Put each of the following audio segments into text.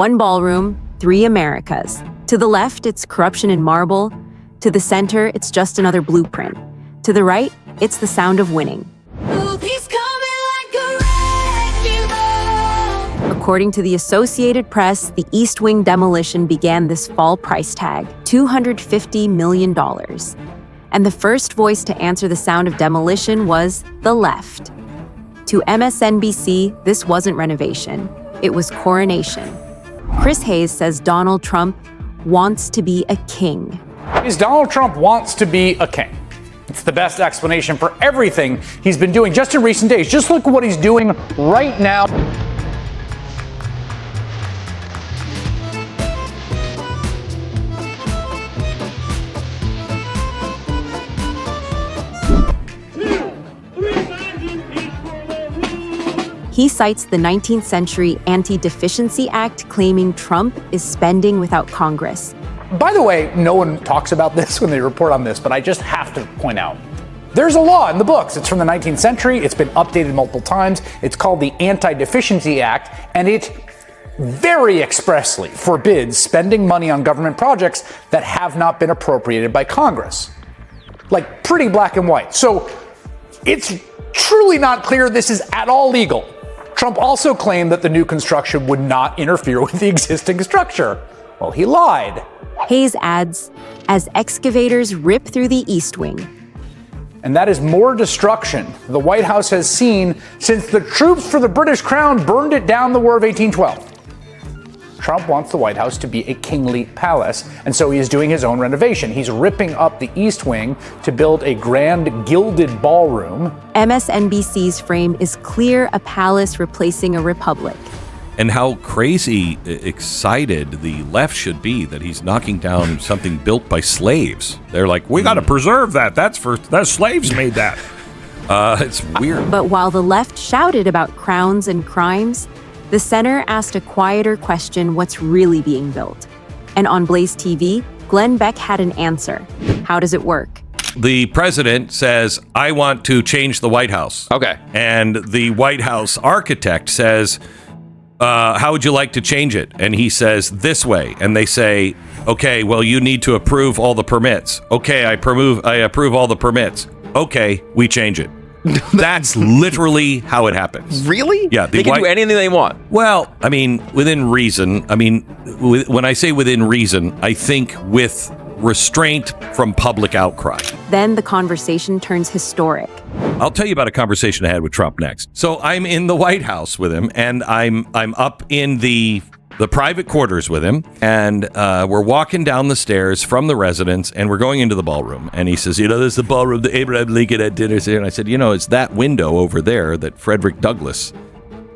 One ballroom, three Americas. To the left, it's corruption in marble. To the center, it's just another blueprint. To the right, it's the sound of winning. According to the Associated Press, the East Wing demolition began this fall price tag, $250 million. And the first voice to answer the sound of demolition was the left. To MSNBC, this wasn't renovation. It was coronation. Chris Hayes says Donald Trump wants to be a king. Donald Trump wants to be a king. It's the best explanation for everything he's been doing just in recent days. Just look at what he's doing right now. He cites the 19th century Anti-Deficiency Act, claiming Trump is spending without Congress. By the way, no one talks about this when they report on this, but I just have to point out, there's a law in the books. It's from the 19th century. It's been updated multiple times. It's called the Anti-Deficiency Act, and it very expressly forbids spending money on government projects that have not been appropriated by Congress. Like, pretty black and white. So it's truly not clear this is at all legal. Trump also claimed that the new construction would not interfere with the existing structure. Well, he lied. Hayes adds, as excavators rip through the East Wing. And that is more destruction the White House has seen since the troops for the British Crown burned it down the War of 1812. Trump wants the White House to be a kingly palace, and so he is doing his own renovation. He's ripping up the East Wing to build a grand gilded ballroom. MSNBC's frame is clear a palace replacing a republic. And how crazy excited the left should be that he's knocking down something built by slaves. They're like, we got to preserve that. That slaves made that. It's weird. But while the left shouted about crowns and crimes, the center asked a quieter question: what's really being built? And on Blaze TV, Glenn Beck had an answer. How does it work? The president says, I want to change the White House. Okay. And the White House architect says, how would you like to change it? And he says, this way. And they say, okay, well, you need to approve all the permits. Okay, I approve all the permits. Okay, we change it. That's literally how it happens. Really? Yeah. They can do anything they want. Well, I mean, within reason. I mean, when I say within reason, I think with restraint from public outcry. Then the conversation turns historic. I'll tell you about a conversation I had with Trump next. So I'm in the White House with him, and I'm up in the private quarters with him, and we're walking down the stairs from the residence, and we're going into the ballroom. And he says, this is the ballroom that Abraham Lincoln had dinner here. And I said, it's that window over there that Frederick Douglass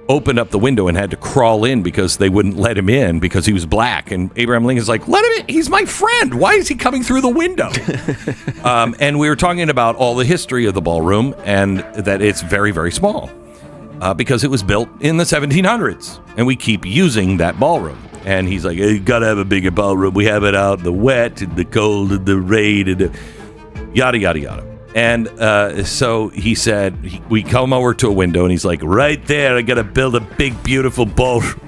opened up the window and had to crawl in because they wouldn't let him in because he was black. And Abraham Lincoln's like, let him in. He's my friend. Why is he coming through the window? And we were talking about all the history of the ballroom and that it's very, very small because it was built in the 1700s. And we keep using that ballroom. And he's like, you got to have a bigger ballroom. We have it out in the wet and the cold and the rain and yada, yada, yada. And so he said, we come over to a window, and he's like, right there, I got to build a big, beautiful ballroom.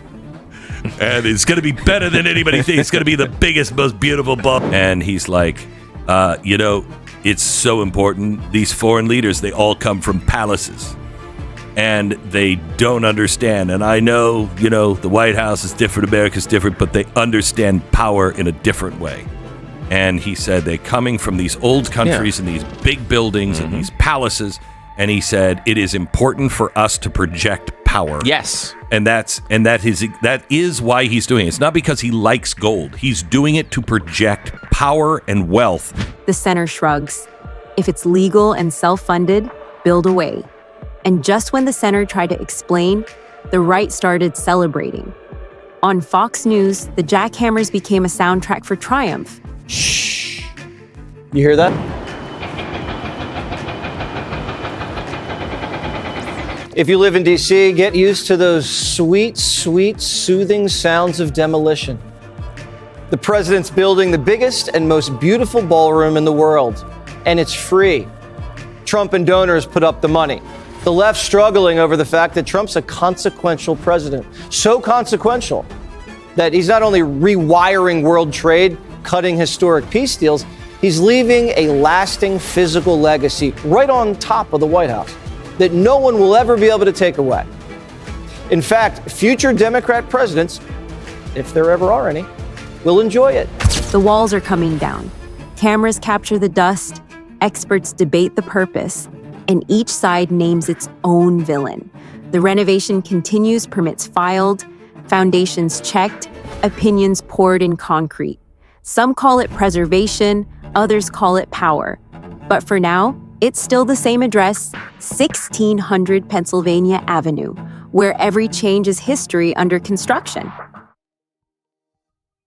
And it's going to be better than anybody thinks. It's going to be the biggest, most beautiful ballroom. And he's like, it's so important. These foreign leaders, they all come from palaces. And they don't understand. And I know, the White House is different, America's different, but they understand power in a different way. And he said they're coming from these old countries and these big buildings and these palaces. And he said it is important for us to project power. Yes. And that is why he's doing it. It's not because he likes gold. He's doing it to project power and wealth. The center shrugs. If it's legal and self-funded, build away. And just when the center tried to explain, the right started celebrating. On Fox News, the jackhammers became a soundtrack for triumph. Shh. You hear that? If you live in D.C., get used to those sweet, sweet, soothing sounds of demolition. The president's building the biggest and most beautiful ballroom in the world, and it's free. Trump and donors put up the money. The left struggling over the fact that Trump's a consequential president. So consequential that he's not only rewiring world trade, cutting historic peace deals, he's leaving a lasting physical legacy right on top of the White House that no one will ever be able to take away. In fact, future Democrat presidents, if there ever are any, will enjoy it. The walls are coming down. Cameras capture the dust, experts debate the purpose, and each side names its own villain. The renovation continues, permits filed, foundations checked, opinions poured in concrete. Some call it preservation, others call it power. But for now, it's still the same address, 1600 Pennsylvania Avenue, where every change is history under construction.